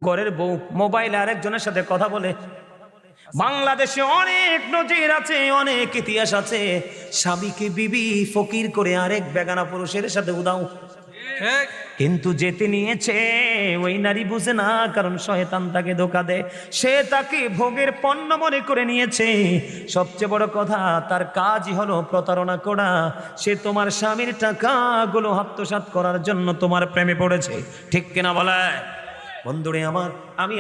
ঘরের বউ মোবাইলে আরেকজনের সাথে কথা বলে। বাংলাদেশে অনেক নজির আছে, অনেক ইতিহাস আছে। স্বামীকে বিবি ফকির করে আরেক বেগানা পুরুষের সাথে উদাও, কিন্তু যেতে নিয়েছে ওই নারী বুঝে না, কারণ শয়তান তাকে ধোঁকা দেয়। সে তাকে ভোগের পণ্য মনে করে নিয়েছে। সবচেয়ে বড় কথা, তার কাজই হলো প্রতারণা করা। সে তোমার স্বামীর টাকাগুলো আত্মসাৎ করার জন্য তোমার প্রেমে পড়েছে। ঠিক কিনা বলে? বন্ধুরে আমার, আমি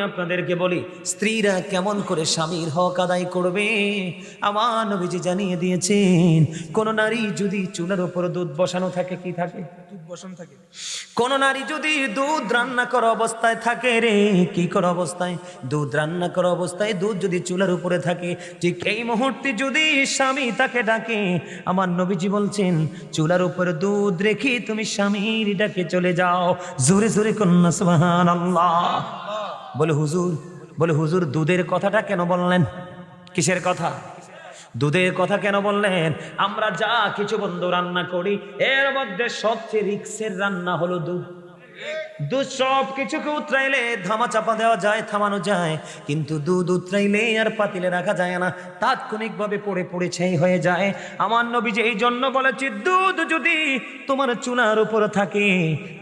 আপনাদেরকে বলি স্ত্রীরা কেমন করে স্বামীর হক আদায় করবে। আমার নবীজি জানিয়ে দিয়েছেন, কোন নারী যদি চুলার উপর দুধ বসানো থাকে, কি থাকে? দুধ বসানো থাকে। কোন নারী যদি দুধ রান্না করা অবস্থায় থাকে, রে কি করা অবস্থায়? দুধ রান্না করা অবস্থায় দুধ যদি চুলার উপরে থাকে, ঠিক এই মুহূর্তে যদি স্বামী তাকে ডাকে, আমার নবীজি বলছেন চুলার উপরে দুধ রেখে তুমি স্বামীর ডাকে চলে যাও। জোরে জোরে কন্যা সুবহানাল্লাহ। বলে হুজুর দুধের কথাটা কেন বললেন? কিসের কথা? দুধের কথা কেন বললেন? আমরা যা কিছু বন্ধু রান্না করি, এর মধ্যে সবচেয়ে রিক্সের রান্না হলো দুধ। দুধ সব কিছুকে উতরাইলে ধামা চাপা দেওয়া যায়, থামানো যায়, কিন্তু দুধ উতরাইলে আর পাতিলে রাখা যায় না, তাৎক্ষণিকভাবে পড়ে পড়ে ছাই হয়ে যায়। আমার নবীজি এই জন্য বলেছে, দুধ যদি তোমার চুলার উপর থাকে,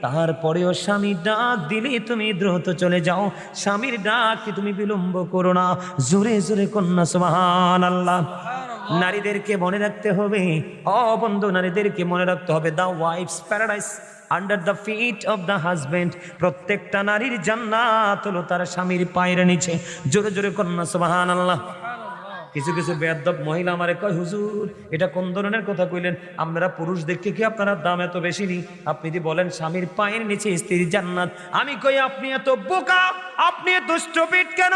তারপরেও স্বামী ডাক দিলে তুমি দ্রুত চলে যাও, স্বামীর ডাককে তুমি বিলম্ব করো না। জোরে জোরে কন্যা সুবহানাল্লাহ। নারীদেরকে মনে রাখতে হবে, বন্ধু, নারীদেরকে মনে রাখতে হবে, the wife's paradise under the feet of the husband. প্রত্যেকটা নারীর জান্নাত হলো তার স্বামীর পায়ের নিচে। জোরে জোরে কন্যা সুবহানাল্লাহ। কিছু কিছু বেয়াদব মহিলা আমারে কয়, হুজুর এটা কোন ধরনের কথা কইলেন? আপনারা পুরুষ দেখে কি আপনার দাম এত বেশি নি? আপনি যদি বলেন স্বামীর পায়ের নিচে স্ত্রীর জান্নাত, আমি কই আপনি এত বোকা, আপনি এত স্টুপিড কেন?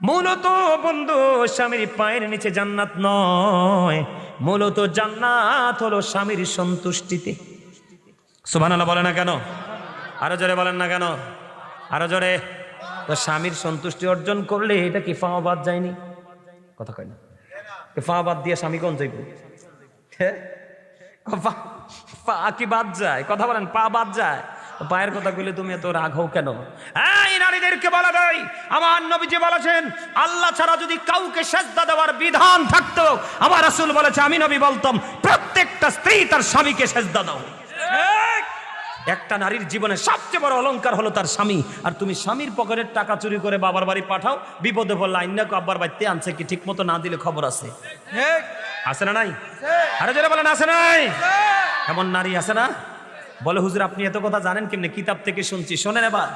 মূলত বন্ধু, স্বামীর পায়ের নিচে জান্নাত নয়, মূলত জান্নাত হলো স্বামীর সন্তুষ্টিতে। সুবহানাল্লাহ বলে না কেন? আরো জোরে বলেন না কেন? আরো জোরে। তো স্বামীর সন্তুষ্টি অর্জন করলে এটা কি পা বাদ যায়নি? কথা কয় না। পা বাদ দিয়ে স্বামী কোন যাইব? পা কি বাদ যায়? কথা বলেন, পা বাদ যায়। পায়ের কথা কইলে তুমি এত রাগ হও কেন? এই নারীদেরকে বলা যায়, আমার নবীজি বলেছেন, আল্লাহ ছাড়া যদি কাউকে সেজদা দেওয়ার বিধান থাকতো, আমার রাসূল বলেছে, আমি নবী বলতাম প্রত্যেকটা স্ত্রী তার স্বামীকে সেজদা দাও। একটা নারীর জীবনে সবচেয়ে বড় অলংকার হলো তার স্বামী। আর তুমি স্বামীর পকেটের টাকা চুরি করে বাবার বাড়ি পাঠাও, বিপদে পড়লে আইনা কো আব্বার বাড়িতে আনছে কি, ঠিক মতো না দিলে খবর আছে। আছে না নাই? আরে যারা বলেন আছে নাই? এমন নারী আছে না? বলে হুজুর আপনি এত কথা জানেন কেমনে? কিতাব থেকে শুনছি। শোনেন এবার,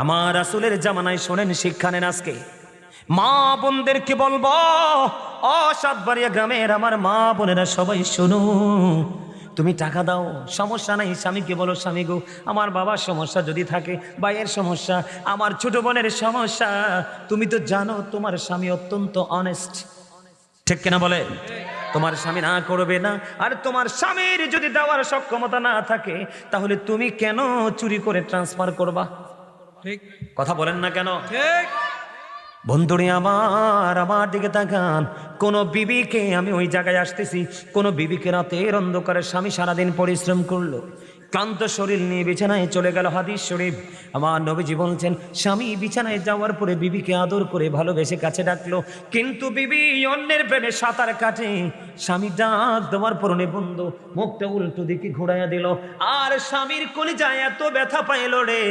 আমার রাসূলের জামানায় শোনেন, শিক্ষা নেন। আজকে মা বোনদেরকে বলবো, সাতবাড়িয়া গ্রামের আমার মা বোনেরা সবাই শোনো, তুমি টাকা দাও, সমস্যা নাই। স্বামীকে বলো, স্বামী গো, আমার বাবার সমস্যা যদি থাকে, ভাইয়ের সমস্যা, আমার ছোট বোনের সমস্যা, তুমি তো জানো তোমার স্বামী অত্যন্ত অনেস্ট। ঠিক কিনা বলে? তোমার স্বামী না করবে না। আর তোমার স্বামীর যদি দেওয়ার সক্ষমতা না থাকে, তাহলে তুমি কেন চুরি করে ট্রান্সফার করবা? ঠিক কথা বলেন না কেন? ঠিক। বন্ধুরে আমার দিকে তাকান। কোন বিবিকে, আমি ওই জায়গায় আসতেছি, কোন বিবিকে রাতের অন্ধকারে স্বামী সারাদিন পরিশ্রম করলো, ক্লান্ত শরীর নিয়ে বিছানায় চলে গেল। হাদিস শরীফ, আমার নবীজি বলছেন, স্বামী বিছানায় যাওয়ার পরে বিবিকে আদর করে ভালোবেসে কাছে ডাকলো, কিন্তু বিবি অন্যের প্রেমে সাঁতার কাটে। স্বামী ডাক দেওয়ার পরনে বন্ধু মুখটা উল্টো দিকে ঘুরাইয়া দিল, আর স্বামীর কলিজায় এত ব্যথা পাইল রে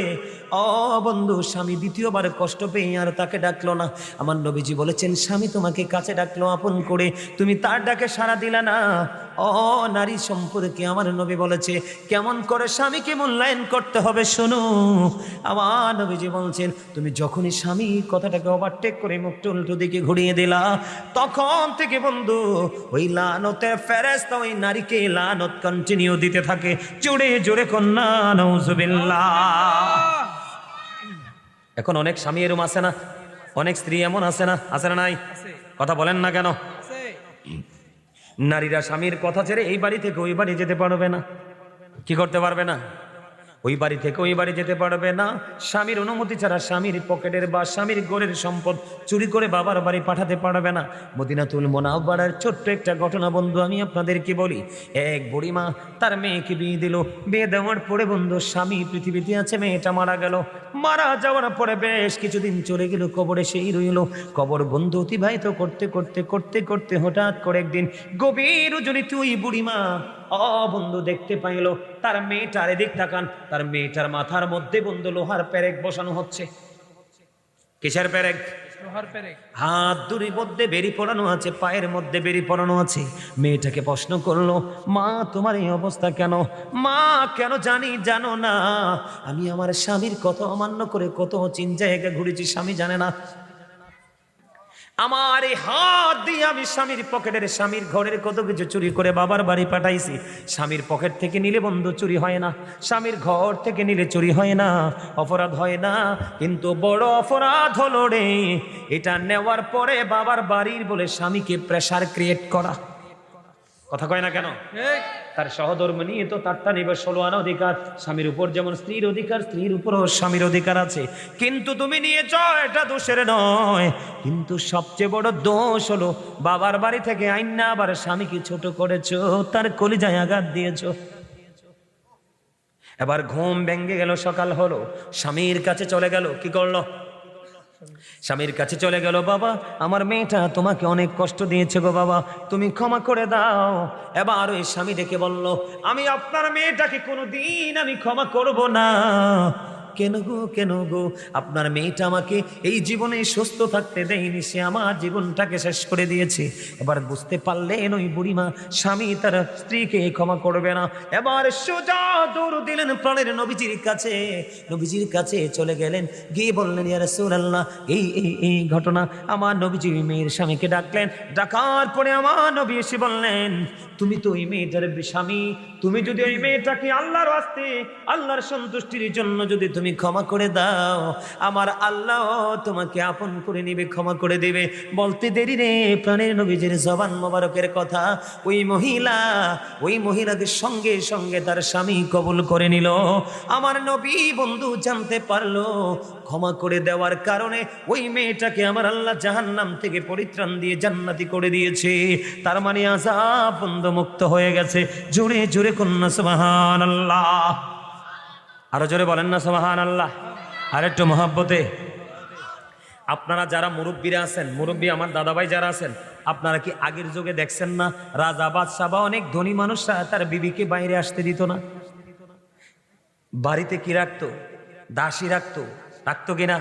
বন্ধু, স্বামী দ্বিতীয়বার কষ্ট পেয়ে আর তাকে ডাকলো না। আমার নবীজি বলেছেন, স্বামী তোমাকে কাছে ডাকলো আপন করে, তুমি তার ডাকে সাড়া দিলা না। নারী সম্পর্কে আমার নবী বলেছে কেমন করে স্বামীকে মূল্যায়ন করতে হবে শোনো। আমার নবীজি বলছেন, তুমি যখনই স্বামী কথাটাকে ওভারটেক করে মুখটা উল্টো দিকে ঘুরিয়ে দিলা, তখন থেকে বন্ধু ওই লানতের ফেরেশতা ওই নারীকে লানত কন্টিনিউ দিতে থাকে। জোরে জোরে কন্যা নাউজুবিল্লাহ। এখন অনেক স্বামী এরকম আছে না? অনেক স্ত্রী এমন আছে না? আছে না নাই? কথা বলেন না কেন? নারীরা স্বামীর কথা ছেড়ে এই বাড়ি থেকে ওই বাড়ি যেতে পারবে না। কি করতে পারবে না? ওই বাড়ি থেকে ওই বাড়ি যেতে পারবে না, স্বামীর অনুমতি ছাড়া স্বামীর পকেটের বা স্বামীর ঘরের সম্পদ চুরি করে বাবার বাড়ি পাঠাতে পারবে না। মদিনাতুল মুনাওয়ারার ছোট্ট একটা ঘটনা বন্ধু আমি আপনাদেরকে বলি। এক বুড়িমা তার মেয়েকে বিয়ে দিল। বিয়ে দেওয়ার পরে বন্ধু স্বামী পৃথিবীতে আছে, মেয়েটা মারা গেল। মারা যাওয়ার পরে বেশ কিছুদিন চলে গেল, কবরে সেই রইল। কবর বন্ধু অতিবাহিত করতে করতে করতে করতে হঠাৎ করে একদিন গভীর রজনীতে ওই বুড়িমা বন্ধু দেখতে পাইল তার মেয়েটার, এদিক তাকান, তার মেয়েটার মাথার মধ্যে বন্ধু লোহার পেরেক বসানো হচ্ছে। কিসের পেরেক? লোহার পেরেক। হাত দুরির মধ্যে বেরি পড়ানো আছে, পায়ের মধ্যে বেরি পড়ানো আছে। মেয়েটাকে প্রশ্ন করলো, মা তোমার এই অবস্থা কেন? মা কেন জানো না, আমি আমার স্বামীর কথা অমান্য করে কত চিন জায়গা ঘুরেছি, স্বামী জানে না। আমার এই হাত দিয়ে আমি স্বামীর পকেটের, স্বামীর ঘরের কত কিছু চুরি করে বাবার বাড়ি পাঠাইছি। স্বামীর পকেট থেকে নিলে বন্ধু চুরি হয় না, স্বামীর ঘর থেকে নিলে চুরি হয় না, অপরাধ হয় না। কিন্তু বড় অপরাধ হলো রে এটা নেওয়ার পরে বাবার বাড়ির বলে স্বামীকে প্রেসার ক্রিয়েট করা। কথা কয় না কেন? তার সহধর্ম নিয়ে তো তারটা নিবে 16 আনা অধিকার। স্বামীর উপর যেমন স্ত্রীর অধিকার, স্ত্রীর উপরও স্বামীর অধিকার আছে। কিন্তু তুমি নিয়েছ, এটা দোষের নয়। কিন্তু সবচেয়ে বড় দোষ হলো বাবার বাড়ি থেকে আইনা আবার স্বামীকে ছোট করেছো, তার কলিজায় আঘাত দিয়েছো। এবার ঘুম ভেঙে গেল, সকাল হলো, স্বামীর কাছে চলে গেল। কি করলো? স্বামীর কাছে চলে গেল, বাবা আমার মেয়েটা তোমাকে অনেক কষ্ট দিয়েছে গো বাবা, তুমি ক্ষমা করে দাও। এবার ওই স্বামী ডেকে বলল, আমি আপনার মেয়েটাকে কোনোদিন আমি ক্ষমা করব না। কেন গো? আপনার মেয়েটা আমাকে এই জীবনে সুস্থ থাকতে দেয়নি, সে আমার জীবনটাকে শেষ করে দিয়েছে। এবার বুঝতে পারলেন ওই বুড়িমা স্বামী তার স্ত্রীকে ক্ষমা করবে না। এবার সোজা দৌড় দিলেন প্রাণের নবীজির কাছে। নবীজির কাছে চলে গেলেন, গিয়ে বললেন, ইয়া রাসূলুল্লাহ এই ঘটনা। আমার নবীজি মেয়ের স্বামীকে ডাকলেন। ডাকার পরে আমার নবী এসে বললেন, তুমি তো ওই মেয়েটার স্বামী, তুমি যদি ওই মেয়েটাকে আল্লাহর ওয়াস্তে, আল্লাহর সন্তুষ্টির জন্য যদি তুমি ক্ষমা করে দাও, আমার আল্লাহ তোমাকে আপন করে নিবে, ক্ষমা করে দিবে। বলতে দেরি রে, প্রাণের নবীজির জবান মোবারকের কথা ওই মহিলাদের সঙ্গে সঙ্গে তার স্বামী কবুল করে নিল। আমার নবী বন্ধু জানতে পারলো ক্ষমা করে দেওয়ার কারণে ওই মেয়েটাকে আমার আল্লাহ জাহান্নাম থেকে পরিত্রাণ দিয়ে জান্নাতি করে দিয়েছে। তার মানে আযাব বন্ধু মুক্ত হয়ে গেছে। জোরে জোরে কন্যা সুবহানাল্লাহ। আরো জোরে বলেন না সুবহানাল্লাহ। আর একটু মহব্বতে। আপনারা যারা মুরব্বীরা আছেন, মুরব্বী আমার দাদাভাই যারা আছেন, আপনারা কি আগের যুগে দেখছেন না রাজা বাদশাহ বা অনেক ধনী মানুষরা তার বিবিকে বাইরে আসতে দিত না? বাড়িতে কি রাখতো? দাসী রাখতো কিনা?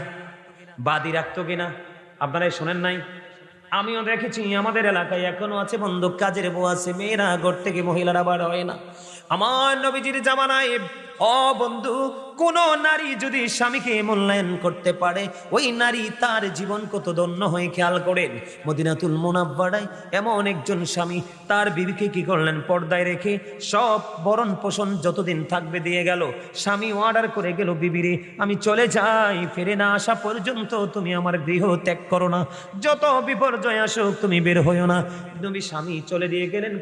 বাদী রাখতো কিনা? আপনারা শোনেন নাই? আমিও দেখেছি, আমাদের এলাকায় এখনো আছে বন্ধু, কাজের বউ আছে, মেয়েরা ঘর থেকে মহিলারা বার হয় না। আমার নবীজির জামানায় বন্ধু কোন নারী যদি স্বামীকে মূল্যায়ন করতে পারে, ওই নারী তার জীবন কত ধন্য হয়ে। খেয়াল করেন, মদিনাতুল মুনাওয়ারায় এমন একজন স্বামী তার বিবিকে কি করলেন? পর্দায় রেখে সব ভরণ পোষণ যতদিন থাকবে দিয়ে গেল। স্বামী অর্ডার করে গেল, বিবিরে আমি চলে যাই, ফিরে না আসা পর্যন্ত তুমি আমার গৃহ ত্যাগ করো না, যত বিপর্যয় আসুক তুমি বের হইও না। নবী স্বামী চলে দিয়ে গেলেন,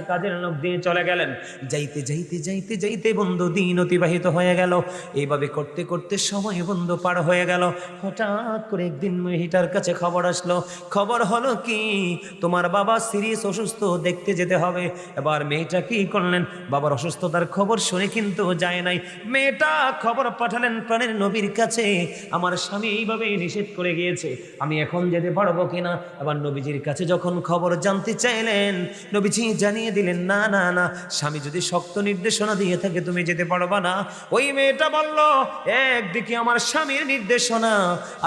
কাজের লোক দিয়ে চলে গেলেন। যাইতে যাইতে যাইতে যাইতে বন্ধু দিন অতিবাহিত হয়ে গেল। এইভাবে করতে করতে সময় বন্ধু পার হয়ে গেল। হঠাৎ করে একদিন মেয়েটার কাছে খবর আসলো। খবর হলো কি, তোমার বাবা সিরিয়াস অসুস্থ, দেখতে যেতে হবে। এবার মেয়েটা কি করলেন? বাবার অসুস্থতার খবর শুনে কিন্তু যায় নাই। মেয়েটা খবর পাঠালেন প্রাণের নবীর কাছে, আমার স্বামী এইভাবে নিষেধ করে গিয়েছে, আমি এখন যেতে পারবো কিনা। এবার নবীজির কাছে যখন খবর জানতে চাইলেন, নবীজি জানিয়ে দিলেন, না না না, স্বামী যদি শক্ত নির্দেশনা দিয়ে থাকে তুমি যেতে পারবা না। ওই মেয়েটা বলল, একদিকে আমার স্বামীর নির্দেশনা,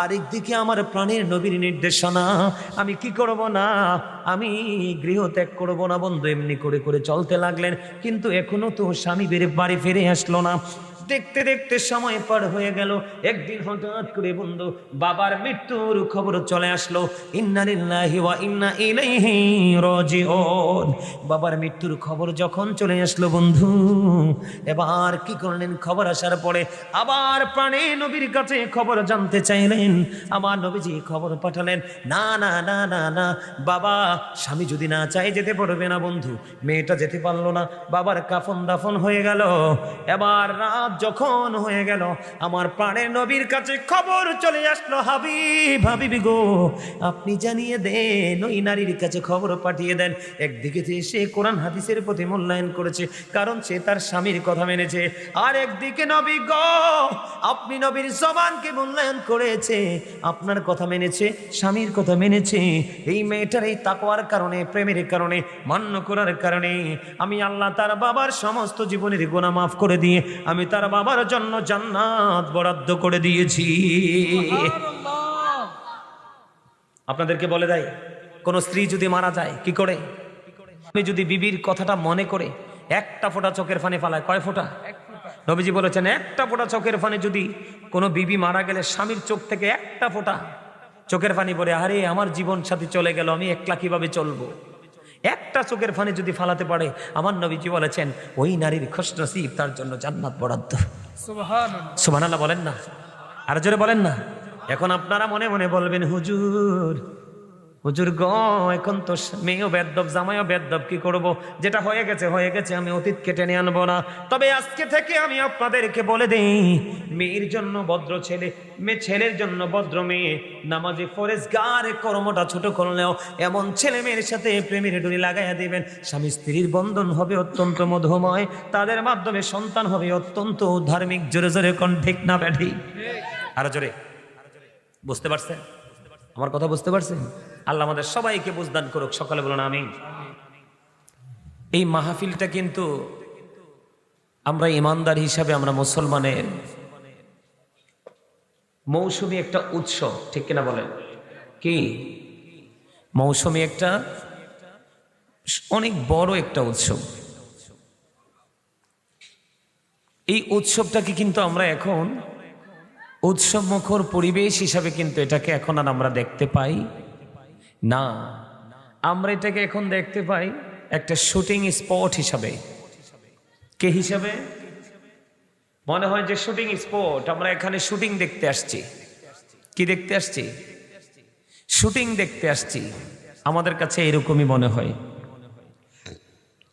আরেকদিকে আমার প্রাণের নবীর নির্দেশনা, আমি কি করব না, আমি গৃহ ত্যাগ করবো না। বন্ধু এমনি করে করে চলতে লাগলেন, কিন্তু এখনো তো স্বামী বাড়ি ফিরে আসলো না। দেখতে দেখতে সময় পার হয়ে গেল। একদিন হঠাৎ করে বন্ধু বাবার মৃত্যুর খবর চলে আসলো। ইন্না লিল্লাহি ওয়া ইন্না ইলাইহি রাজিউন। বাবার মৃত্যুর খবর যখন চলে আসলো বন্ধু, এবার কি করলেন? খবর আসার পরে আবার প্রাণে নবীর কাছে খবর জানতে চাইলেন। আমার নবীজি খবর পাঠালেন, না না না না না, বাবা স্বামী যদি না চায় যেতে পারবে না। বন্ধু মেয়েটা যেতে পারলো না, বাবার কাফন দাফন হয়ে গেল। এবার রাত যখন হয়ে গেল, আমার প্রাণের নবীর কাছে খবর চলে আসলো, হাবিব, হাবিবি গো, আপনি জানিয়ে দেন, ওই নারীর কাছে খবর পাঠিয়ে দেন। একদিকে সে কোরআন হাদিসের প্রতি মূল্যায়ন করেছে, কারণ সে তার স্বামীর কথা মেনেছে, আর একদিকে নবী গো, আপনি নবীর জবানকে মূল্যায়ন করেছে, আপনার কথা মেনেছে, স্বামীর কথা মেনেছে। এই মেয়েটার এই তাকওয়ার কারণে, প্রেমের কারণে, মান্য করার কারণে আমি আল্লাহ তার বাবার সমস্ত জীবনের গুনাহ মাফ করে দিয়ে আমি তার বাবার জন্য জান্নাত বরাদ্দ করে দিয়েছি। আপনাদেরকে বলে দেয়, কোন স্ত্রী যদি মারা যায় কি করে, আপনি যদি বিবির কথাটা মনে করে একটা ফোঁটা চোখের ফানি ফালায়, কয় ফোঁটা? নবীজি বলেছেন, একটা ফোঁটা চোখের ফানি যদি কোনো বিবি মারা গেলে স্বামীর চোখ থেকে একটা ফোঁটা চোখের ফানি পড়ে, আরে আমার জীবন সাথী চলে গেল, আমি একলা কিভাবে চলবো, একটা চোখের ফানি যদি ফালাতে পারে, আমার নবীজি বলেছেন ওই নারীর খুশনসিব, তার জন্য জান্নাত বরাদ্দ। সুবহানাল্লাহ, সুবহানাল্লাহ বলেন না, আর জোরে বলেন না। এখন আপনারা মনে মনে বলবেন, হুজুর, হুজুর গো, এখন তো মেয়েও বেদ্যব, জামাইও বেদ্যব, কি করব? যেটা হয়ে গেছে হয়ে গেছে, আমি অতীতকে টেনে আনবো না। তবে আজকে থেকে আমি আপনাদেরকে বলে দেই, মেয়ের জন্য ভদ্র ছেলে, ছেলের জন্য ভদ্র মেয়ে, নামাজে ফরেজগারে কর্মটা ছোট করলেও এমন ছেলে মেয়ের সাথে প্রেমের ডুরি লাগাইয়া দিবেন, স্বামী স্ত্রীর বন্ধন হবে অত্যন্ত মধুময়, তাদের মাধ্যমে সন্তান হবে অত্যন্ত ধার্মিক। জোরে জোরে কোন ঠিক না ব্যাঠি? আরো জোরে। বুঝতে পারছেন আমার কথা? বুঝতে পারছেন? আল্লাহ আমাদের সবাইকে বুঝদান করুক, সকালে বলুন আমিন। এই মাহফিলটা কিন্তু আমরা ইমানদার হিসাবে, আমরা মুসলমানের মৌসুমী একটা উৎসব, ঠিক কিনা বলেন? কি মৌসুমী একটা অনেক বড় একটা উৎসব। এই উৎসবটাকে কিন্তু আমরা এখন উৎসব মুখর পরিবেশ হিসাবে কিন্তু এটাকে এখন আর আমরা দেখতে পাই না, আমরা এটাকে এখন দেখতে পাই একটা শুটিং স্পট হিসাবে। কে হিসাবে? মনে হয় যে শুটিং স্পট, আমরা এখানে শুটিং দেখতে আসছি। কি দেখতে আসছি? শুটিং দেখতে আসছি, আমাদের কাছে এরকমই মনে হয়।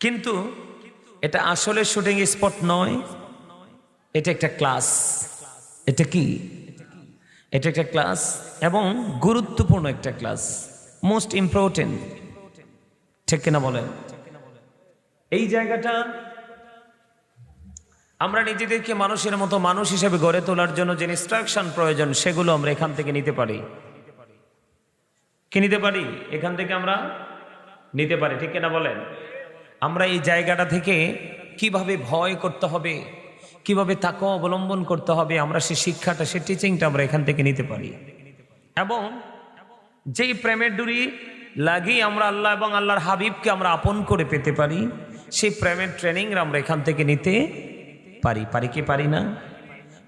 কিন্তু এটা আসলে শুটিং স্পট নয়, এটা একটা ক্লাস। এটা কি? এটা একটা ক্লাস, এবং গুরুত্বপূর্ণ একটা ক্লাস, মোস্ট ইম্পর্টেন্ট, ঠিক কিনা বলেন? এই জায়গাটা আমরা নিজেদেরকে মানুষের মতো মানুষ হিসেবে গড়ে তোলার জন্য যে ইনস্ট্রাকশন প্রয়োজন, সেগুলো আমরা এখান থেকে নিতে পারি। কি নিতে পারি? এখান থেকে আমরা নিতে পারি, ঠিক কিনা বলেন? আমরা এই জায়গাটা থেকে কিভাবে ভয় করতে হবে, কিভাবে তাকওয়া অবলম্বন করতে হবে, আমরা সেই শিক্ষাটা, সেই টিচিংটা আমরা এখান থেকে নিতে পারি। এবং যেই প্রেমের ডুরি লাগিয়ে আমরা আল্লাহ এবং আল্লাহর হাবিবকে আমরা আপন করে পেতে পারি, সেই প্রেমের ট্রেনিং আমরা এখান থেকে নিতে পারি। পারি কি পারি না?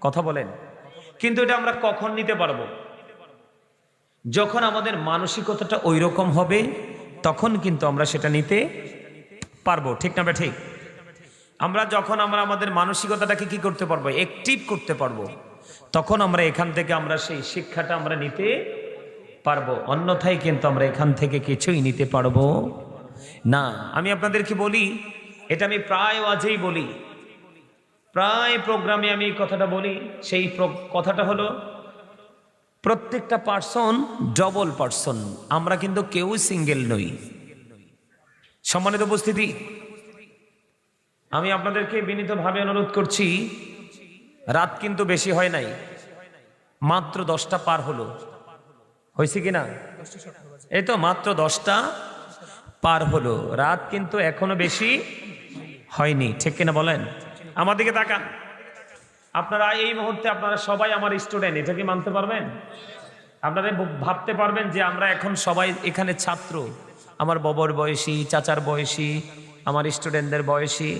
কথা বলেন। কিন্তু এটা আমরা কখন নিতে পারবো? যখন আমাদের মানসিকতাটা ওই রকম হবে, তখন কিন্তু আমরা সেটা নিতে পারবো, ঠিক না? ঠিক। আমরা যখন আমরা আমাদের মানসিকতাটাকে কি করতে পারবো, অ্যাক্টিভ করতে পারবো, তখন আমরা এখান থেকে আমরা সেই শিক্ষাটা আমরা নিতে পারবো। অন্যথায় কিন্তু আমরা এখান থেকে কিছুই নিতে পারবো না। আমি আপনাদেরকে বলি, এটা আমি প্রায় ওয়াজেই বলি, প্রায় প্রোগ্রামে আমি এই কথাটা বলি। সেই কথাটা হলো, প্রত্যেকটা পার্সন ডবল পার্সন, আমরা কিন্তু কেউ সিঙ্গেল নই। সম্মানিত উপস্থিতি, আমি আপনাদেরকে বিনীতভাবে অনুরোধ করছি, রাত কিন্তু বেশি হয় নাই, মাত্র 10টা পার হলো। হয়েছে কিনা? এই তো মাত্র 10টা পার হলো, রাত কিন্তু এখনো বেশি হয়নি, ঠিক কিনা বলেন? আমার দিকে তাকান। আপনারা এই মুহূর্তে আপনারা সবাই আমার স্টুডেন্ট, এটা কি মানতে পারবেন? আপনারা ভাবতে পারবেন যে আমরা এখন সবাই এখানে ছাত্র, আমার বাবার বয়সী, চাচার বয়সী, আমার স্টুডেন্টদের বয়সী,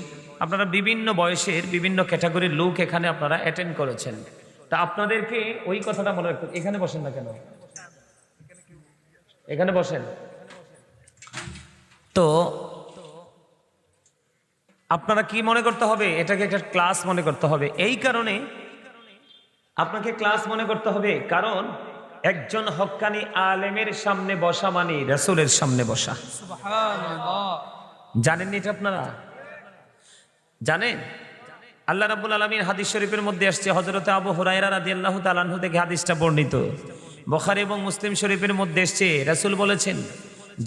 আপনারা বিভিন্ন বয়সের বিভিন্ন ক্যাটাগরির লোক এখানে আপনারা অ্যাটেন্ড করেছেন। তা আপনাদেরকে ওই কথাটা মনে রাখতে, এখানে বসেন না কেন? এখানে বসেন। তো আপনারা কি মনে করতে হবে? এটাকে একটা ক্লাস মনে করতে হবে। এই কারণে আপনাকে ক্লাস মনে করতে হবে, কারণ একজন হক্কানি আলেমের সামনে বসা মানে রাসূলের সামনে বসা। সুবহানাল্লাহ। জানেন এটা? আপনারা জানেন? আল্লাহ রাব্বুল আলামিন হাদিস শরীফের মধ্যে আসছে, হযরত আবু হুরায়রা রাদিয়াল্লাহু তাআলা আনহু থেকে হাদিসটা বর্ণিত, বুখারী এবং মুসলিম শরীফের মধ্যে এসছে, রাসূল বলেছেন,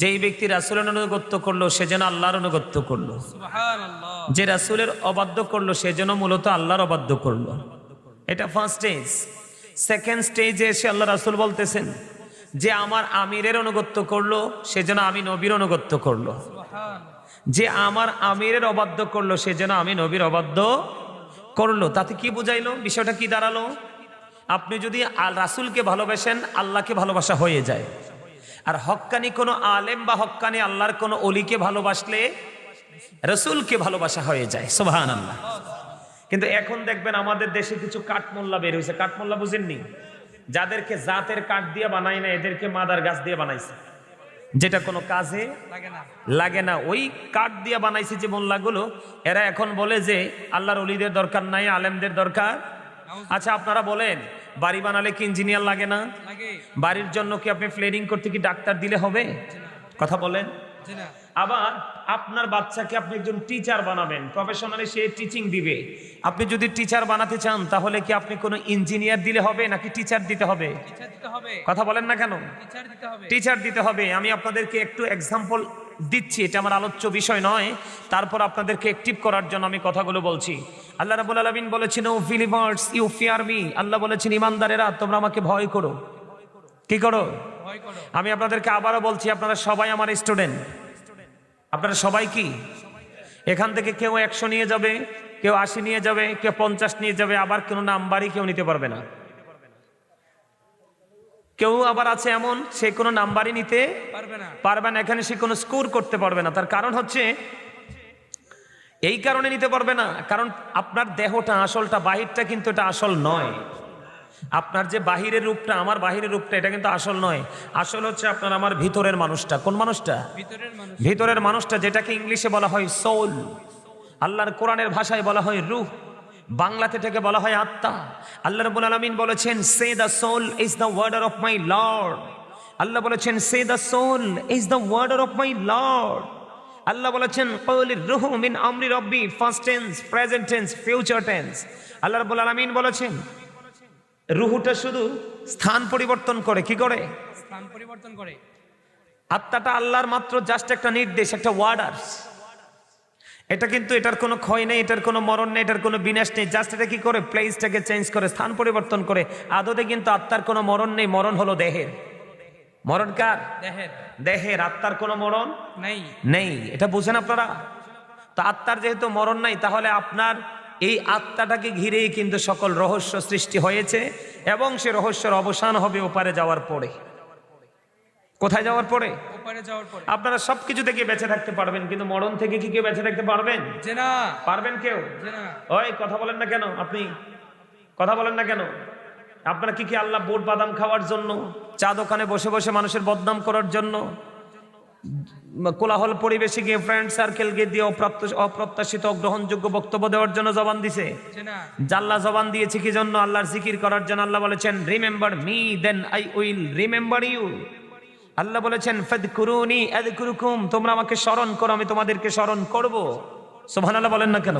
যেই ব্যক্তি রাসূলের অনুগত্য করলো সে যেন আল্লাহর অনুগত্য করলো, সুবহানাল্লাহ। যে রাসূলের অবাধ্য করলো সে যেন মূলত আল্লাহর অবাধ্য করলো। এটা ফার্স্ট স্টেজ। সেকেন্ড স্টেজে এসে আল্লাহ রাসূল বলতেছেন যে আমার আমিরের অনুগত্য করলো সে যেন আমি নবীর অনুগত্য করলো, সুবহানাল্লাহ। যে আমার আমিরের অবাধ্য করলো সে যেন আমি নবীর অবাধ্য করলো। তাতে কি বুঝাইলো? বিষয়টা কি দাঁড়ালো? আপনি যদি রাসূলকে ভালোবাসেন আল্লাহকে ভালোবাসা হয়ে যায়, আর হক্কানি কোনো আলেম বা হক্কানি আল্লাহর কোনো অলিকে ভালোবাসলে রাসূলকে ভালোবাসা হয়ে যায়। সুবহানাল্লাহ। কিন্তু এখন দেখবেন আমাদের দেশে কিছু কাঠমোল্লা বের হয়েছে। কাঠমোল্লা বুঝেননি? যাদেরকে জাতের কাঠ দিয়ে বানায় না, এদেরকে মাদার গাছ দিয়ে বানাইছে, যেটা কোনো কাজে লাগে না। ওই কাঠ দিয়ে বানাইছে যে মোল্লাগুলো, এরা এখন বলে যে আল্লাহর ওলিদের দরকার নাই, আলেমদের দরকার। আচ্ছা আপনারা বলেন, বাড়ি বানালে কি ইঞ্জিনিয়ার লাগে না? বাড়ির জন্য কি আপনি ফ্লেরিং করতে কি ডাক্তার দিলে হবে? কথা বলেন। আবার আপনার বাচ্চাকে আপনি একজন টিচার বানাবেন, প্রফেশনালি সে টিচিং দিবে। আপনি যদি টিচার বানাতে চান তাহলে কি আপনি কোনো ইঞ্জিনিয়ার দিলে হবে নাকি টিচার দিতে হবে? কথা বলেন না কেন? টিচার দিতে হবে। আমি আপনাদেরকে একটু এক্সাম্পল দিচ্ছি, এটা আমার আলোচ্য বিষয় নয়, তারপর আপনাদেরকে অ্যাক্টিভ করার জন্য আমি কথাগুলো বলছি। আল্লাহ রাব্বুল আলামিন বলেছেন, O believers you fear me. আল্লাহ বলেছেন, ইমানদারেরা তোমরা আমাকে ভয় করো। কি করো? আমি আপনাদেরকে আবারও বলছি, আপনারা সবাই আমার স্টুডেন্ট। আপনারা সবাই কি এখান থেকে কেউ 100 নিয়ে যাবে, কেউ 80 নিয়ে যাবে, কেউ 50 নিয়ে যাবে, আবার কোনো নাম্বারই কেউ নিতে পারবে না। কেউ আবার আছে এমন, সে কোনো নাম্বারই নিতে পারবে না, এখানে সে কোনো স্কোর করতে পারবে না। তার কারণ হচ্ছে, এই কারণে নিতে পারবে না, কারণ আপনার দেহটা আসলটা, বাহিরটা কিন্তু এটা আসল নয়। আপনার যে বাহিরের রূপটা, আমার বাহিরের রূপটা, এটা কিন্তু আসল নয়। আসল হচ্ছে আপনার আমার ভিতরের মানুষটা। কোন মানুষটা? ভিতরের মানুষটা, যেটাকে ইংলিশে বলা হয় সোল, আল্লাহর কোরআনের ভাষায় বলা হয় রূহ, বাংলাতে থেকে বলা হয় আত্মা। আল্লাহ রাব্বুল আলামিন বলেছেন, say the soul is the warder of my lord. আল্লাহ বলেছেন, say the soul is the warder of my lord. আল্লাহ বলেছেন, ক্বালির রূহু মিন আমরি রাব্বি, first tense, present tense, future tense. আল্লাহ রাব্বুল আলামিন বলেছেন রুহুটা শুধু স্থান পরিবর্তন করে। কি করে? স্থান পরিবর্তন করে। আত্মাটা আল্লাহর মাত্র জাস্ট একটা নির্দেশ, একটা ওয়ার্ডার। এটা কিন্তু এটার কোনো ক্ষয় নেই, এটার কোনো মরণ নেই, এটার কোনো বিনাশ নেই। জাস্ট এটা কি করে? প্লেসটাকে চেঞ্জ করে, স্থান পরিবর্তন করে। আদতে কিন্তু আত্মার কোনো মরণ নেই। মরণ হলো দেহের। মরণ কার? দেহের। আত্মার কোনো মরণ নেই। এটা বুঝেন আপনারা? তো আত্মার যেহেতু মরণ নাই, তাহলে আপনার এই আত্মাটাকে ঘিরেই কিন্তু সকল রহস্য সৃষ্টি হয়েছে, এবং সে রহস্যের অবসান হবে ওপারে যাওয়ার পরে। কোথায় যাওয়ার পরে? আপনারা সবকিছু থেকে বেঁচে থাকতে পারবেন, কিন্তু মরণ থেকে কি কেউ বেঁচে থাকতে পারবেন? পারবেন কেউ? ওই কথা বলেন না কেন? আপনি কথা বলেন না কেন? আপনারা কি আল্লাহ বুট বাদাম খাওয়ার জন্য, চা দোকানে বসে বসে মানুষের বদনাম করার জন্য, কোলাহল পরিবেশে গিয়ে ফ্রেন্ড সার্কেলকে দিয়ে অপ্রত্যাশিত গ্রহণযোগ্য বক্তব্য দেওয়ার জন্য জবান দিছে? জাল্লা জবান দিয়েছে কি জন্য? আল্লাহর জিকির করার জন্য। আল্লাহ বলেছেন, remember me then I will remember you. আল্লাহ বলেছেন, ফাদকুরুনি আযকুরুকুম, তোমরা আমাকে স্মরণ করো, আমি তোমাদেরকে স্মরণ করব। সুবহানাল্লাহ বলেন না কেন?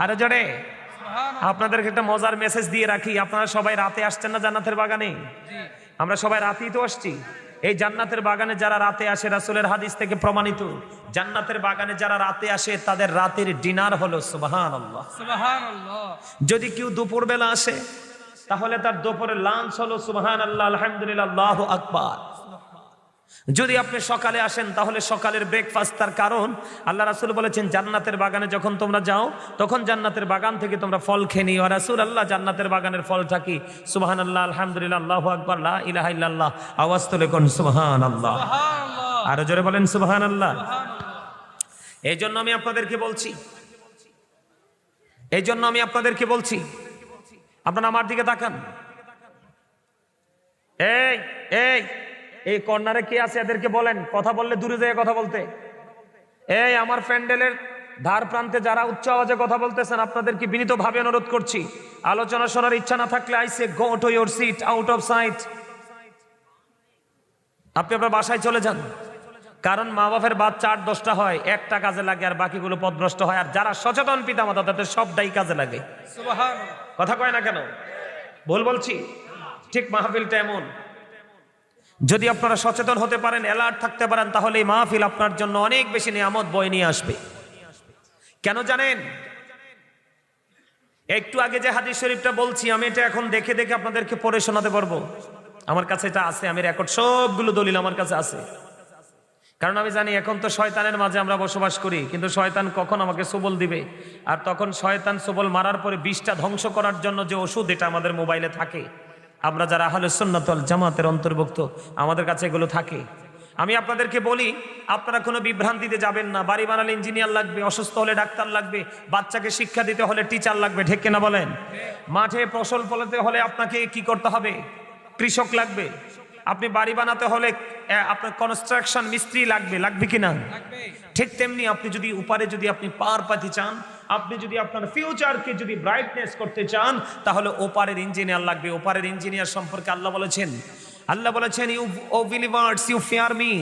আরে জোরে। আপনাদেরকে একটা মজার মেসেজ দিয়ে রাখি, আপনারা সবাই রাতে আসছেন না জান্নাতের বাগানে? আমরা সবাই রাতেই তো আসছি। এই জান্নাতের বাগানে যারা রাতে আসে, রাসূলের হাদিস থেকে প্রমাণিত, জান্নাতের বাগানে যারা রাতে আসে তাদের রাতের ডিনার হলো সুবহানাল্লাহ। যদি কেউ দুপুর বেলা আসে তাহলে তার দুপুরের লাঞ্চ হলো সুবহানাল্লাহ, আলহামদুলিল্লাহ, আল্লাহু আকবার। যদি আপনি সকালে আসেন তাহলে সকালের ব্রেকফাস্ট। তার কারণ আল্লাহ রাসূল বলেছেন, জান্নাতের বাগানে যখন তোমরা যাও তখন জান্নাতের বাগান থেকে তোমরা ফল খেয়ে নিও। রাসূলুল্লাহ জান্নাতের বাগানের ফলটা কি? সুবহানাল্লাহ, আলহামদুলিল্লাহ, আল্লাহু আকবার, লা ইলাহা ইল্লাল্লাহ। আওয়াজ তুলে কোন সুবহানাল্লাহ। আরো জোরে বলেন সুবহানাল্লাহ। এই জন্য আমি আপনাদেরকে বলছি, আপনারা আমার দিকে তাকান। এই কর্নারে কে আছে এদেরকে বলেন, কথা বললে দূরে যেয়ে কথা বলতে। এই আমার প্যান্ডেলের ধার প্রান্তে যারা উচ্চ আওয়াজে কথা বলতেছেন, আপনাদেরকে বিনীতভাবে অনুরোধ করছি, আলোচনা শোনার ইচ্ছা না থাকলে I say go to your seat, out of sight. আপনি আপনার বাসায় চলে যান। কারণ মা বাপের বাচ্চা 8-10টা হয়, একটা কাজে লাগে আর বাকিগুলো পথভ্রষ্ট হয়। আর যারা সচেতন পিতামাতা তাদের সবটাই কাজে লাগে। সুবহানাল্লাহ। কথা কয় না কেন? ভুল বলছি? ঠিক মাহফিলটা এমন, যদি আপনারা সচেতন হতে পারেন, অ্যালার্ট থাকতে পারেন, তাহলে এই মাহফিল আপনার জন্য অনেক বেশি নিয়ামত বয়ে নিয়ে আসবে। কেন জানেন? একটু আগে যে হাদিস শরীফটা বলছি, আমি এটা এখন দেখে দেখে আপনাদেরকে পড়ে শোনাতে পারবো। আমার কাছে এটা আছে, আমি রেকর্ড সবগুলো দলিল আমার কাছে আছে। কারণ আমি জানি এখন তো শয়তানের মাঝে আমরা বসবাস করি, কিন্তু শয়তান কখন আমাকে সবল দিবে, আর তখন শয়তান সবল মারার পরে 20টা ধ্বংস করার জন্য যে ওষুধ, এটা আমাদের মোবাইলে থাকে। আমরা যারা আহলে সুন্নাত ওয়াল জামাতের অন্তর্ভুক্ত, আমাদের কাছে এগুলো থাকে। আমি আপনাদেরকে বলি, আপনারা কোনো বিভ্রান্তিতে যাবেন না। বাড়ি বানালে ইঞ্জিনিয়ার লাগবে, অসুস্থ হলে ডাক্তার লাগবে, বাচ্চাকে শিক্ষা দিতে হলে টিচার লাগবে, ঠিক কিনা বলেন? মাঠে ফসল ফলাতে হলে আপনাকে কি করতে হবে? কৃষক লাগবে। আপনি বাড়ি বানাতে হলে আপনার কনস্ট্রাকশন মিস্ত্রি লাগবে, লাগবে কিনা? ঠিক তেমনি আপনি যদি উপরে যদি আপনি পার পাতি চান, আপনি যদি আপনার ফিউচারকে যদি ব্রাইটনেস করতে চান, তাহলে ওপারের ইঞ্জিনিয়ার লাগবে। ওপারের ইঞ্জিনিয়ার সম্পর্কে আল্লাহ বলেছেন, you O believers you fear me.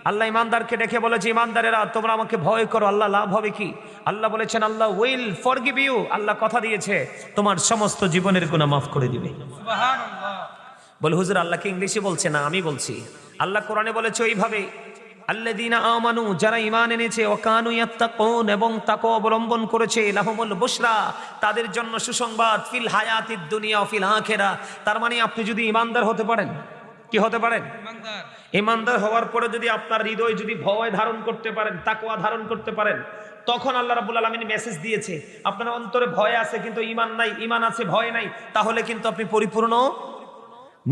আল্লাহ ইমানদারকে ডেকে বলেছে, ইমানদারেরা তোমরা আমাকে ভয় করো। আল্লাহ লাভ হবে কি? আল্লাহ বলেছেন, আল্লাহ উইল ফরগিভ ইউ। আল্লাহ কথা দিয়েছে তোমার সমস্ত জীবনের গুনাহ মাফ করে দিবে। সুবহানাল্লাহ। বলে হুজুর আল্লাহকে ইংলিশে বলছে না, আমি বলছি। আল্লাহ কোরআনে বলেছে ওইভাবে, আল্লাযীনা আমানু, যারা ঈমান এনেছে, ওয়া কানু ইয়াত্তাকুন, এবং তাকওয়া অবলম্বন করেছে, লাহুমুল বুশরা, তাদের জন্য সুসংবাদ, ফিল হায়াতিদ দুনিয়া ওয়া ফিল আখিরা। তার মানে আপনি যদি ঈমানদার হতে পারেন, কি হতে পারেন? ইমানদার। ঈমানদার হওয়ার পরে যদি আপনার হৃদয় যদি ভয় ধারণ করতে পারেন, তাকওয়া ধারণ করতে পারেন, তখন আল্লাহ রাব্বুল আলামিন মেসেজ দিয়েছে, আপনার অন্তরে ভয় আছে কিন্তু ঈমান নাই, ঈমান আছে ভয় নাই, তাহলে কিন্তু আপনি পরিপূর্ণ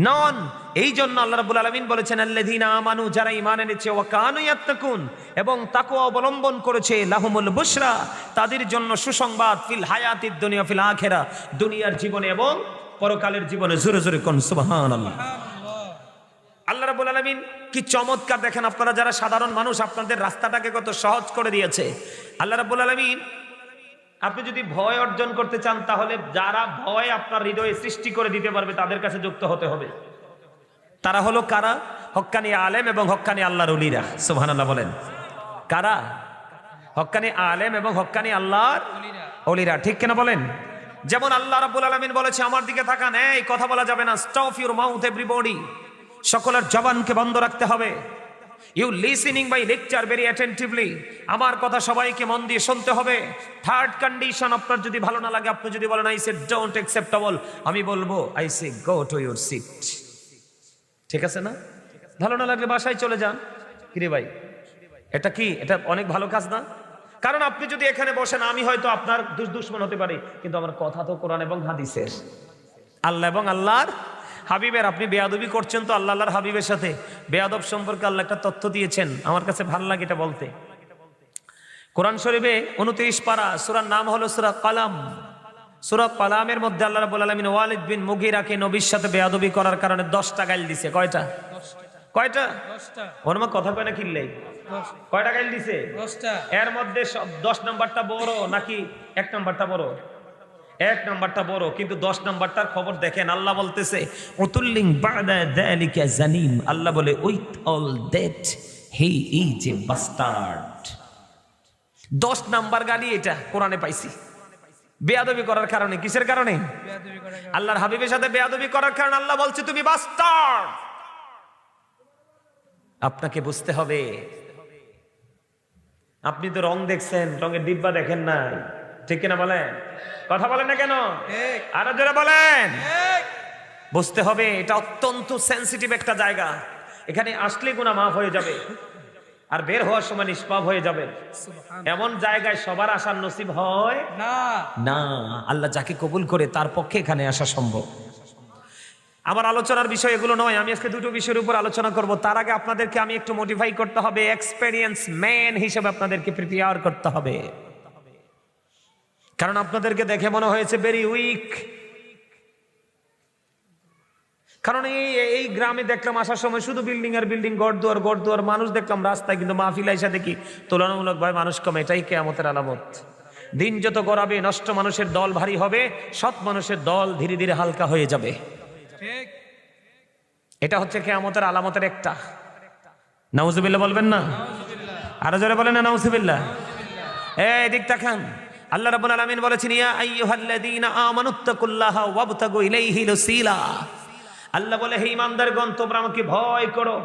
নন। এই জন্য আল্লাহ রাব্বুল আলামিন বলেছেন, আল্লাযীনা আমানু, যারা ঈমান এনেছে, ওয়া কানু ইয়াত্তাকুন, এবং তাকওয়া অবলম্বন করেছে, লাহুমুল বুশরা, তাদের জন্য সুসংবাদ, ফিল হায়াতিদ দুনিয়া ফিল আখিরা, দুনিয়ার জীবনে এবং পরকালের জীবনে। জোরে জোরে কোন সুবহানাল্লাহ। আল্লাহ রাব্বুল আলামিন কি চমৎকার! দেখেন, আপনারা যারা সাধারণ মানুষ, আপনাদের রাস্তাটাকে কত সহজ করে দিয়েছে আল্লাহ রাব্বুল আলামিন। আপনি যদি ভয় অর্জন করতে চান, তাহলে যারা ভয় আপনার হৃদয়ে সৃষ্টি করে দিতে পারবে তাদের কাছে যুক্ত হতে হবে। তারা হলো কারা? হক্কানি আলেম এবং হক্কানি আল্লাহর ওলিরা। সুবহানাল্লাহ বলেন। কারা? হক্কানি আলেম এবং হক্কানি আল্লাহর ওলিরা, ঠিক কিনা বলেন? যেমন আল্লাহ রাব্বুল আলামিন বলেছে, আমার দিকে তাকান, এই কথা বলা যাবে না, স্টপ ইউর মাউথ এভরিবডি, সকলের জবানকে বন্ধ রাখতে হবে। You listening by lecture very attentively, আমার কথা সবাইকে মন দিয়ে শুনতে হবে। থার্ড কন্ডিশন, আপনার যদি ভালো না লাগে, আপনি যদি বলেন আই সে ডোন্ট অ্যাকসেপ্টেবল, আমি বলবো I say go to your seat. ঠিক আছে না? ভালো না লাগলে বাসায় চলে যান। কিরে ভাই, এটা কি? এটা অনেক ভালো কাজ না? কারণ আপনি যদি এখানে বসেন, আমি হয়তো আপনার দুশ্মন হতে পারি, কিন্তু আমার কথা তো কোরআন এবং হাদিসের, আল্লাহ এবং আল্লাহর হাবিবের। আপনি বেয়াদবি করছেন তো আল্লাহ আল্লাহর হাবিবের সাথে। বেয়াদব সম্পর্কে আল্লাহ একটা তথ্য দিয়েছেন, আমার কাছে ভালো লাগে এটা বলতে। কোরআন শরীফে 29 পারা, সূরার নাম হলো সূরা কালাম। সূরা কালামের মধ্যে আল্লাহ রাব্বুল আলামিন ওয়ালিদ বিন মুগীরাকে নবীর সাথে বেয়াদবি করার কারণে 10টা গাইল দিছে। কয়টা? 10টা। ওর মা কথা কয় না কিনলে? কয়টা গাইল দিছে? 10টা। এর মধ্যে 10 নাম্বারটা বড় নাকি 1 নাম্বারটা বড়? 1 নাম্বারটা বড়, কিন্তু 10 নাম্বারটার খবর দেখেন। আল্লাহ বলতেছে, উতুল্লিং বাদা যালিকা জানিম। আল্লাহ বলে, with all that he is a bastard. 10 number গালি এটা কোরআনে পাইছি, বেয়াদবি করার কারণে। কিসের কারণে? আল্লাহর হাবিবের সাথে বেয়াদবি করার কারণে আল্লাহ বলছে তুমি বাস্টার্ড। আপনাকে বুঝতে হবে, আপনি তো রং দেখছেন, রঙের ডিব্বা দেখেন না, ঠিক কিনা বলেন? কথা বলেন না কেন? আরো জোরে বলেন। বুঝতে হবে, এটা অত্যন্ত সেনসিটিভ একটা জায়গা। এখানে আসলে গুনাহ মাফ হয়ে যাবে, আর বের হওয়ার সময় নিষ্পাপ হয়ে যাবে। এমন জায়গায় সবার আসার নসিব হয় না। আল্লাহ যাকে কবুল করে তার পক্ষে এখানে আসা সম্ভব। আমার আলোচনার বিষয় এগুলো নয়, আমি আজকে দুটো বিষয়ের উপর আলোচনা করব। তার আগে আপনাদেরকে আমি একটু মোটিফাই করতে হবে, এক্সপেরিয়েন্স ম্যান হিসেবে আপনাদেরকে প্রিপেয়ার করতে হবে। কারণ আপনাদেরকে দেখে মনে হয়েছে ভেরি উইক। কারণ এই গ্রামে দেখলাম আসার সময় শুধু বিল্ডিং আর বিল্ডিং, গড়দুয়ার মানুষ দেখলাম রাস্তায়, কিন্তু মাহফিল আইসা দেখি তুলনামূলক ভাই মানুষ কম। এটাই কিয়ামতের আলামত। দিন যত গড়াবে, নষ্ট মানুষের দল ভারী হবে, সৎ মানুষের দল ধীরে ধীরে হালকা হয়ে যাবে। এটা হচ্ছে কিয়ামতের আলামতের একটা। নাউজুবিল্লাহ বলবেন না? আরো জোরে বলেন না নাউজুবিল্লাহ। এই দিক তাকান, আল্লাহ রাব্বুল আলামিন বলেছেন ইয়া আইয়ুহাল্লাযীনা আমানুত্তাকুল্লাহা ওয়াবতাগু ইলাইহিল ওসিলা। আল্লাহ বলে হে ঈমানদারগণ, তোমরা আমাকে ভয় করো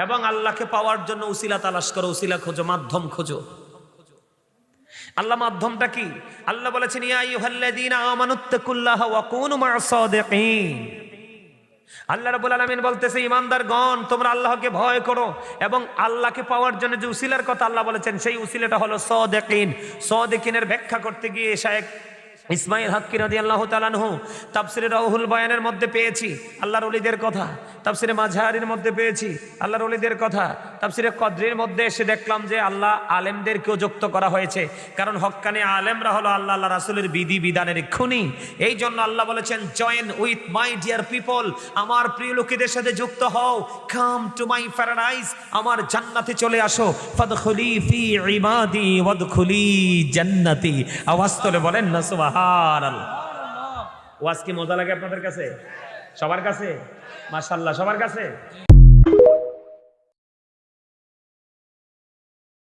এবং আল্লাহকে পাওয়ার জন্য উসিলা তালাশ করো, উসিলা খোঁজো, মাধ্যম খোঁজো। আল্লাহ মাধ্যমটা কি? আল্লাহ বলেছেন ইয়া আইয়ুহাল্লাযীনা আমানুত্তাকুল্লাহা ওয়া কুনু মা'আস সাদিকিন। আল্লাহ রাব্বুল আলামিন বলতেছে ঈমানদারগণ, তোমরা আল্লাহকে ভয় করো এবং আল্লাহকে পাওয়ার জন্য যে উসিলার কথা আল্লাহ বলেছেন সেই উসিলাটা হলো সাদিকিন। সাদিকিনের ব্যাখ্যা করতে গিয়ে শায়েখ ইসমাইল হাক্কি রাদিয়াল্লাহু তাআলা আনহু তাফসিরে রাউহুল বয়ানের মধ্যে পেয়েছি আল্লাহর ওলিদের কথা, তাফসিরে মাঝহারির মধ্যে পেয়েছি আল্লাহর ওলিদের কথা, তাফসিরে কদরির মধ্যে এসে দেখলাম যে আল্লাহ আলেমদেরকেও যুক্ত করা হয়েছে, কারণ হক্কানি আলেমরা হলো আল্লাহ আল্লাহ রাসূলের বিধি বিধানের খুনি। এই জন্য আল্লাহ বলেছেন join with my dear people, আমার প্রিয় লোকেদের সাথে যুক্ত হও, কাম টু মাই প্যারাডাইস, আমার জান্নাতে চলে আসো, ফাদখুলি ফি ইবাদি ওয়াদখুলি জান্নাতি। আওয়াজ তোলে বলেন না সুবহানাল্লাহ। ওয়াজ কি মজা লাগে আপনাদের কাছে? সবার কাছে? মাশাআল্লাহ, সবার কাছে।